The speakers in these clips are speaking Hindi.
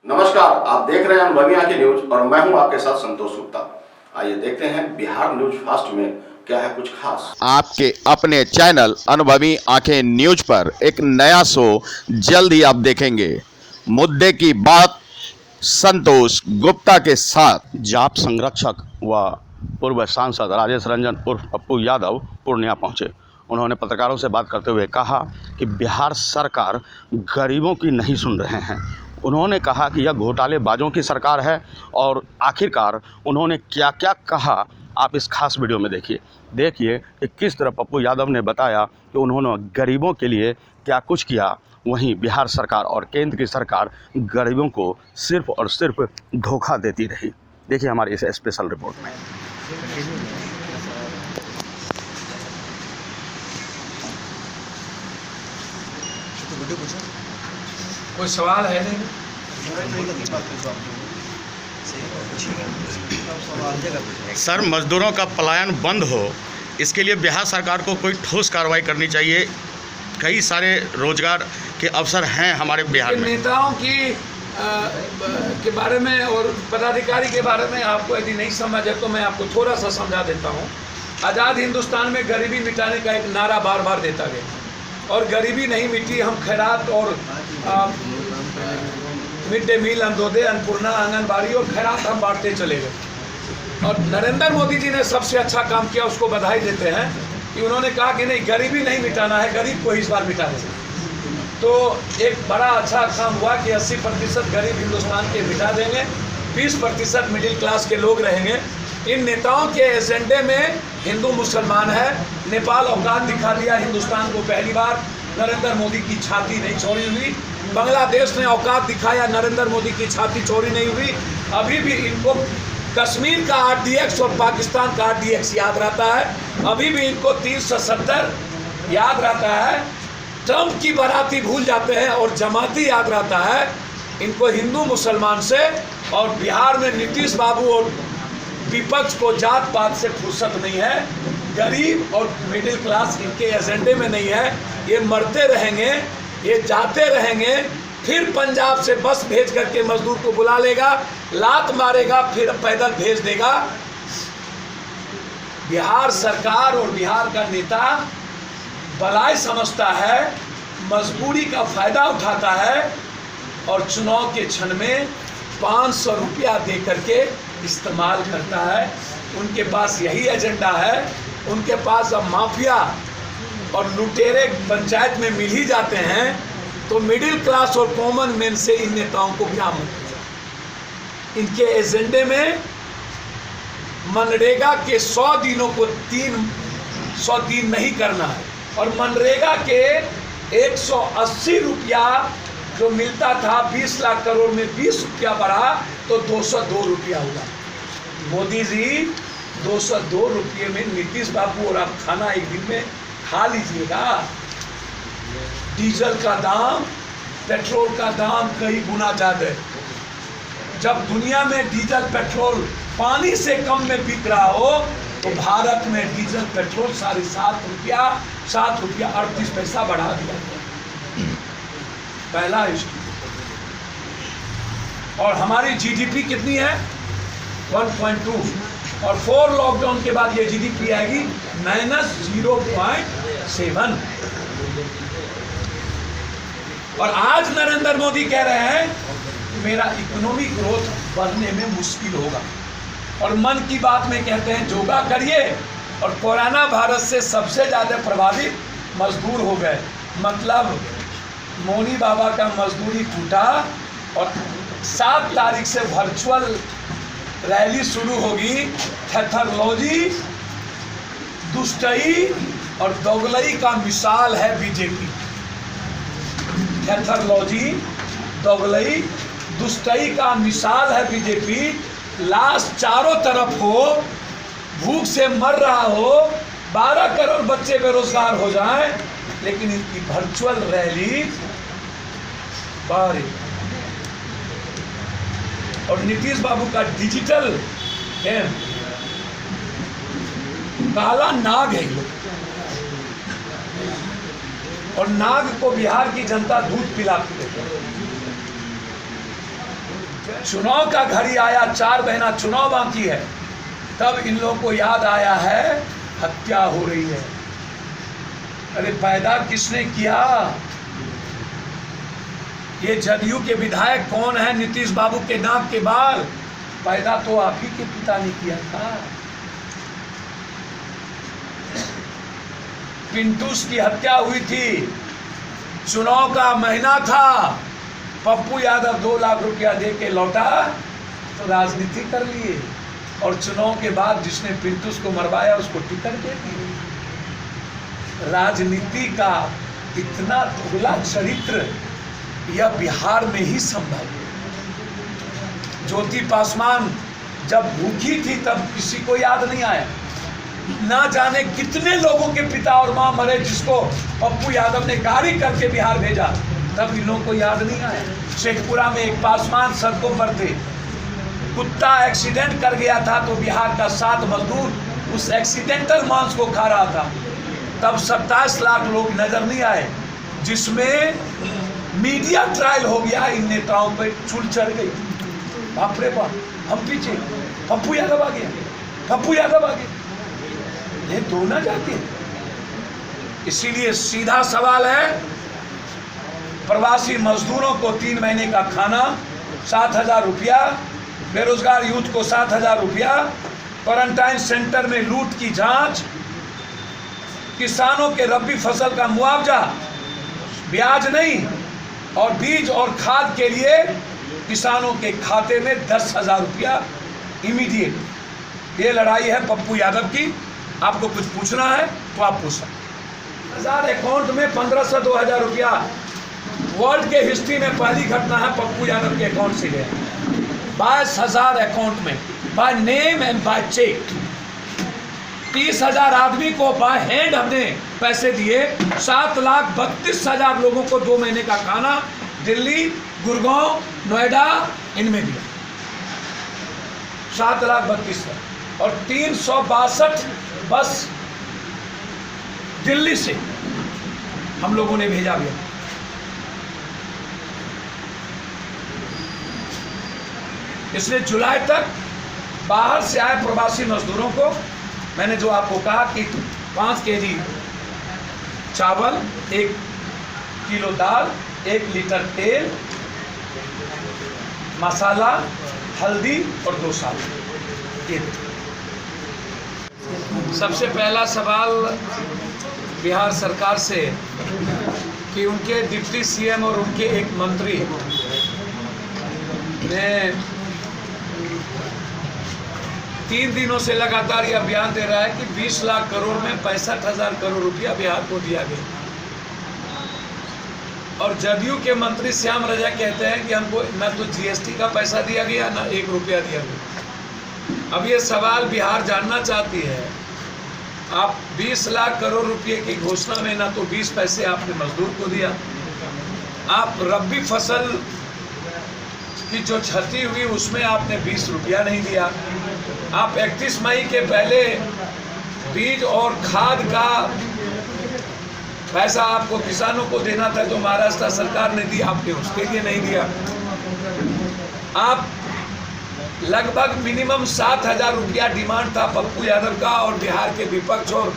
नमस्कार, आप देख रहे हैं अनुभवी आंखें न्यूज और मैं हूं आपके साथ संतोष गुप्ता। आइए देखते हैं बिहार न्यूज फास्ट में क्या है कुछ खास। आपके अपने चैनल अनुभवी आंखें न्यूज पर एक नया शो जल्द ही आप देखेंगे। मुद्दे की बात संतोष गुप्ता के साथ। जाप संरक्षक व पूर्व सांसद राजेश रंजन उर्फ पप्पू यादव पूर्णिया पहुंचे। उन्होंने पत्रकारों से बात करते हुए कहा कि बिहार सरकार गरीबों की नहीं सुन रहे हैं। उन्होंने कहा कि यह घोटालेबाजों की सरकार है और आखिरकार उन्होंने क्या क्या कहा आप इस खास वीडियो में देखिए कि किस तरह पप्पू यादव ने बताया कि उन्होंने गरीबों के लिए क्या कुछ किया। वहीं बिहार सरकार और केंद्र की सरकार गरीबों को सिर्फ और सिर्फ धोखा देती रही। देखिए हमारी इस स्पेशल रिपोर्ट में। कोई सवाल है नहीं? सर, मजदूरों का पलायन बंद हो, इसके लिए बिहार सरकार को कोई ठोस कार्रवाई करनी चाहिए। कई सारे रोजगार के अवसर हैं हमारे बिहार में। नेताओं के बारे में और पदाधिकारी के बारे में आपको यदि नहीं समझ है तो मैं आपको थोड़ा सा समझा देता हूँ। आज़ाद हिंदुस्तान में गरीबी मिटाने का एक नारा बार बार देता गया और गरीबी नहीं मिटी। हम खैरात और mid day meal, Antyodaya, Annapurna, anganwadi और खैरात हम बांटते चले गए। और नरेंद्र मोदी जी ने सबसे अच्छा काम किया, उसको बधाई देते हैं कि उन्होंने कहा कि नहीं, गरीबी नहीं मिटाना है, गरीब को इस बार मिटाना है। तो एक बड़ा अच्छा काम हुआ कि 80% गरीब हिंदुस्तान के मिटा देंगे, 20% मिडिल क्लास के लोग रहेंगे। इन नेताओं के एजेंडे में हिंदू मुसलमान है। नेपाल औकात दिखा दिया हिंदुस्तान को पहली बार, नरेंद्र मोदी की छाती नहीं छोड़ी हुई। बांग्लादेश ने औकात दिखाया, नरेंद्र मोदी की छाती चोरी नहीं हुई। अभी भी इनको कश्मीर का RDX और पाकिस्तान का RDX याद रहता है। अभी भी इनको 370 याद रहता है। ट्रंप की बाराती भूल जाते हैं और जमाती याद रहता है। इनको हिंदू मुसलमान से और बिहार में नीतीश बाबू और विपक्ष को जात पात से फुर्सत नहीं है। गरीब और मिडिल क्लास इनके एजेंडे में नहीं है। ये मरते रहेंगे, ये जाते रहेंगे। फिर पंजाब से बस भेज करके मजदूर को बुला लेगा, लात मारेगा, फिर पैदल भेज देगा। बिहार सरकार और बिहार का नेता बलाई समझता है, मजबूरी का फायदा उठाता है और चुनाव के क्षण में 500 रुपया दे करके इस्तेमाल करता है। उनके पास यही एजेंडा है। उनके पास अब माफिया और लुटेरे पंचायत में मिल ही जाते हैं, तो मिडिल क्लास और कॉमन मैन से इन नेताओं को क्या मतलब। इनके एजेंडे में मनरेगा के 100 दिनों को 300 दिन नहीं करना है और मनरेगा के 180 रुपया जो मिलता था 20 लाख करोड़ में 20 रुपया बढ़ा तो 202 रुपया हुआ। मोदी जी 202 रुपये में नीतीश बाबू और आप खाना एक दिन में खा लीजिएगा। डीजल का दाम, पेट्रोल का दाम कई गुना ज़्यादा है। जब दुनिया में डीजल पेट्रोल पानी से कम में बिक रहा हो तो भारत में डीजल पेट्रोल 7.5 रुपया 38 पैसा बढ़ा दिया पहला इशू। और हमारी GDP कितनी है? 1.2 और 4 लॉकडाउन के बाद ये GDP आएगी -0.7। और आज नरेंद्र मोदी कह रहे हैं कि मेरा इकोनॉमिक ग्रोथ बढ़ने में मुश्किल होगा। और मन की बात में कहते हैं योगा करिए। और कोरोना वायरस से सबसे ज़्यादा प्रभावित मजदूर हो गए। मतलब मोनी बाबा का मजदूरी टूटा और 7 तारीख से वर्चुअल रैली शुरू होगी। पैथोलॉजी, दुष्टई और दोगलई का मिसाल है बीजेपी। पैथोलॉजी, दोगलई, दुष्टई का मिसाल है बीजेपी। लाश चारों तरफ हो, भूख से मर रहा हो, 12 करोड़ बच्चे बेरोजगार हो जाएं, लेकिन इनकी वर्चुअल रैली बारे और नीतीश बाबू का डिजिटल गेम, काला नाग है लोग। और नाग को बिहार की जनता दूध पिलाती है। चुनाव का घड़ी आया, 4 महीना चुनाव बाकी है, तब इन लोगों को याद आया है हत्या हो रही है। अरे पैदा किसने किया? ये जदयू के विधायक कौन है? नीतीश बाबू के नाक के बाल। पैदा तो आप ही के पिता ने किया था। पिंटूस की हत्या हुई थी, चुनाव का महीना था, पप्पू यादव 2 लाख रुपया दे के लौटा तो राजनीति कर लिए, और चुनाव के बाद जिसने पिंटूस को मरवाया उसको टिकट दे दी। राजनीति का इतना धुला चरित्र यह बिहार में ही संभव है। ज्योति पासवान जब भूखी थी तब किसी को याद नहीं आया। ना जाने कितने लोगों के पिता और मां मरे जिसको पप्पू यादव ने गाड़ी करके बिहार भेजा, तब इन लोगों को याद नहीं आया। शेखपुरा में एक पासवान सड़कों पर थे, कुत्ता एक्सीडेंट कर गया था तो बिहार का 7 मजदूर उस एक्सीडेंटल मांस को खा रहा था, तब 27 लाख लोग नजर नहीं आए, जिसमें मीडिया ट्रायल हो गया। इन नेताओं पे चूल चढ़ गई, बाप रे बाप, हम पीछे, पप्पू यादव आ गया, पप्पू यादव आ गया। ये दो ना जाती है। इसीलिए सीधा सवाल है, प्रवासी मजदूरों को 3 महीने का खाना, 7,000 रुपया, बेरोजगार यूथ को 7,000 रुपया, क्वारंटाइन सेंटर में लूट की जांच, किसानों के रबी फसल का मुआवजा, ब्याज नहीं, और बीज और खाद के लिए किसानों के खाते में 10,000 रुपया इमीडिएट। ये लड़ाई है पप्पू यादव की। आपको कुछ पूछना है तो आप पूछ सकते। 1000 अकाउंट में 1500 2000 रुपया वर्ल्ड के हिस्ट्री में पहली घटना है पप्पू यादव के अकाउंट से गया। 22,000 अकाउंट में by name and by cheque. 30,000 आदमी को बाय हैंड हमने पैसे दिए। 7,32,000 लोगों को 2 महीने का खाना दिल्ली, गुड़गांव, नोएडा इनमें दिया। 7,32,000 और 362 बस दिल्ली से हम लोगों ने भेजा गया। इसलिए जुलाई तक बाहर से आए प्रवासी मजदूरों को मैंने जो आपको कहा कि 5 केजी चावल, 1 किलो दाल, 1 लीटर तेल, मसाला, हल्दी और 2 साल। ये सबसे पहला सवाल बिहार सरकार से कि उनके डिप्टी सीएम और उनके एक मंत्री ने 3 दिनों से लगातार ये अभियान दे रहा है कि 20 लाख करोड़ में 65,000 करोड़ रुपया बिहार को दिया गया। और जदयू के मंत्री श्याम रजा कहते हैं कि हमको न तो जीएसटी का पैसा दिया गया, न 1 रुपया दिया गया। अब ये सवाल बिहार जानना चाहती है, आप 20 लाख करोड़ रुपए की घोषणा में ना तो 20 पैसे आपने मजदूर को दिया, आप रबी फसल की जो क्षति हुई उसमें आपने 20 रुपया नहीं दिया, आप 31 मई के पहले बीज और खाद का पैसा आपको किसानों को देना था जो महाराष्ट्र सरकार ने दिया, आपने उसके लिए नहीं दिया। आप लगभग मिनिमम 7,000 रुपया डिमांड था पप्पू यादव का और बिहार के विपक्ष और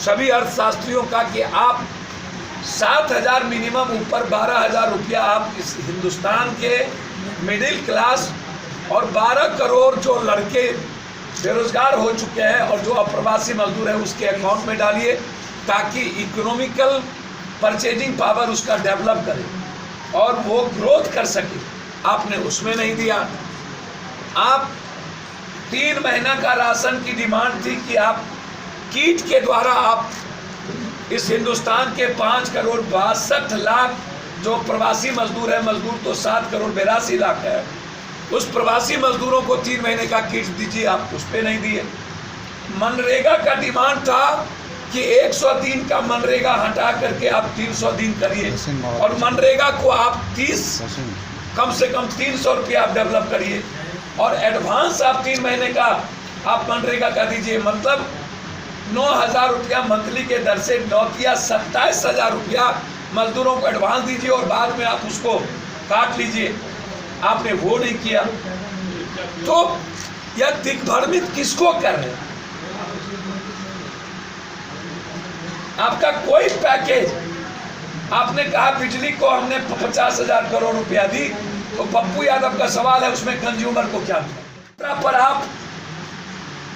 सभी अर्थशास्त्रियों का कि आप 7,000 मिनिमम, ऊपर 12,000 रुपया आप इस हिंदुस्तान के मिडिल क्लास और 12 करोड़ जो लड़के बेरोजगार हो चुके हैं और जो अप्रवासी मजदूर है उसके अकाउंट में डालिए, ताकि इकोनॉमिकल परचेजिंग पावर उसका डेवलप करे और वो ग्रोथ कर सके। आपने उसमें नहीं दिया। आप 3 महीना का राशन की डिमांड थी कि आप कीट के द्वारा आप इस हिंदुस्तान के 5 करोड़ 62 लाख जो प्रवासी मजदूर है, मजदूर तो 7 करोड़ 82 लाख है, उस प्रवासी मजदूरों को 3 महीने का किट दीजिए, आप उस पर नहीं दिए। मनरेगा का डिमांड था कि 100 दिन का मनरेगा हटा करके आप 300 दिन करिए और मनरेगा को आप 30 कम से कम 300 रुपया आप डेवलप करिए और एडवांस आप 3 महीने का आप मनरेगा का दीजिए। मतलब 9,000 रुपया मंथली के दर से 27,000 रुपया मजदूरों को एडवांस दीजिए और बाद में आप उसको काट लीजिए। आपने वो नहीं किया। तो यह दिग्भ्रमित किसको कर रहे हैं? आपका कोई पैकेज, आपने कहा बिजली को हमने 50,000 करोड़ रुपया दी, तो पप्पू यादव का सवाल है उसमें कंज्यूमर को क्या मिला? पर आप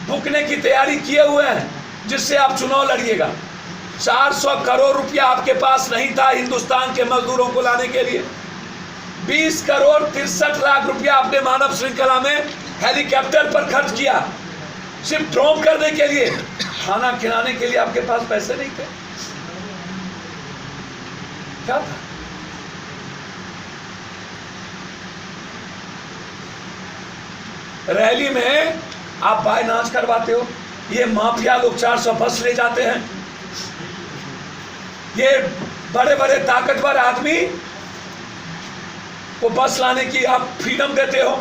बुकने की तैयारी किए हुए हैं जिससे आप चुनाव लड़िएगा। 400 करोड़ रुपया आपके पास नहीं था हिंदुस्तान के मजदूरों को लाने के लिए। 20 करोड़ 63 लाख रुपया आपने मानव श्रृंखला में हेलीकॉप्टर पर खर्च किया, सिर्फ ड्रोन करने के लिए। खाना खिलाने के लिए आपके पास पैसे नहीं थे। क्या था? रैली में आप बाय नाच करवाते हो, ये माफिया लोग 400 बस ले जाते हैं, ये बड़े बड़े ताकतवर आदमी को बस लाने की आप फ्रीडम देते हो,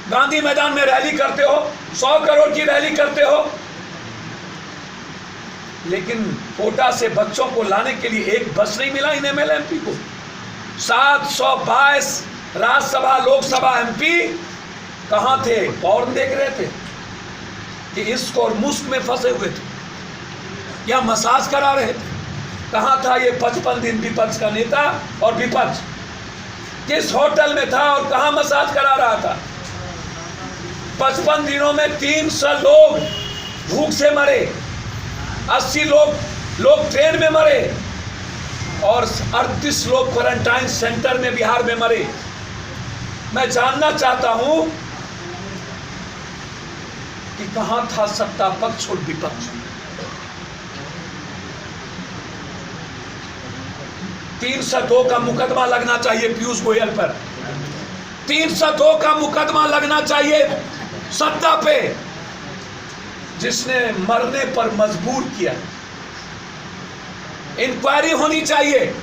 गांधी मैदान में रैली करते हो, 100 करोड़ की रैली करते हो, लेकिन कोटा से बच्चों को लाने के लिए एक बस नहीं मिला इन एमएलए एमपी को। 722 राज्यसभा लोकसभा एमपी कहां थे? पॉर्न देख रहे थे कि इश्क और मुश्क में फंसे हुए थे या मसाज करा रहे थे? कहां था ये 55 दिन विपक्ष का नेता और विपक्ष? किस होटल में था और कहां मसाज करा रहा था? 55 दिनों में 300 लोग भूख से मरे, 80 लोग ट्रेन में मरे और 38 लोग क्वारंटाइन सेंटर में बिहार में मरे। मैं जानना चाहता हूं कि कहां था सत्ता पक्ष और विपक्ष? 302 का मुकदमा लगना चाहिए पीयूष गोयल पर, 302 का मुकदमा लगना चाहिए सत्ता पे जिसने मरने पर मजबूर किया। इंक्वायरी होनी चाहिए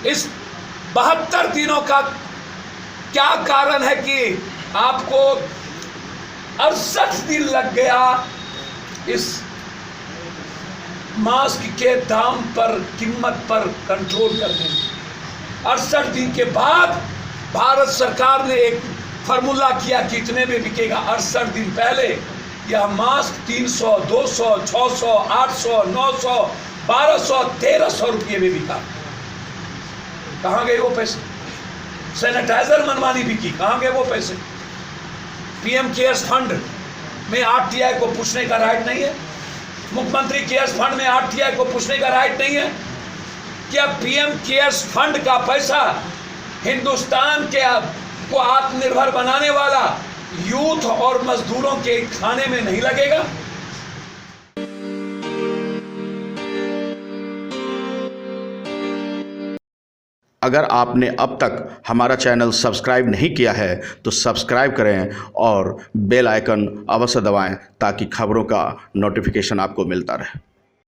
इस 72 दिनों का क्या कारण है कि आपको 68 दिन लग गया इस मास्क के दाम पर, कीमत पर कंट्रोल करने में। 68 दिन के बाद भारत सरकार ने एक फार्मूला किया कितने में बिकेगा। 68 दिन पहले यह मास्क 300, 200, 600, 800, 900, 1200, 1300 रुपये में बिका। कहाँ गए वो पैसे? सैनिटाइजर मनमानी बिकी, कहाँ गए वो पैसे? पीएम केयर्स फंड में आरटीआई को पूछने का राइट नहीं है? मुख्यमंत्री केयर्स फंड में आरटीआई को पूछने का राइट नहीं है? क्या पीएम केयर्स फंड का पैसा हिंदुस्तान के को आत्मनिर्भर बनाने वाला यूथ और मजदूरों के खाने में नहीं लगेगा? अगर आपने अब तक हमारा चैनल सब्सक्राइब नहीं किया है तो सब्सक्राइब करें और बेल आइकन अवश्य दबाएं ताकि खबरों का नोटिफिकेशन आपको मिलता रहे।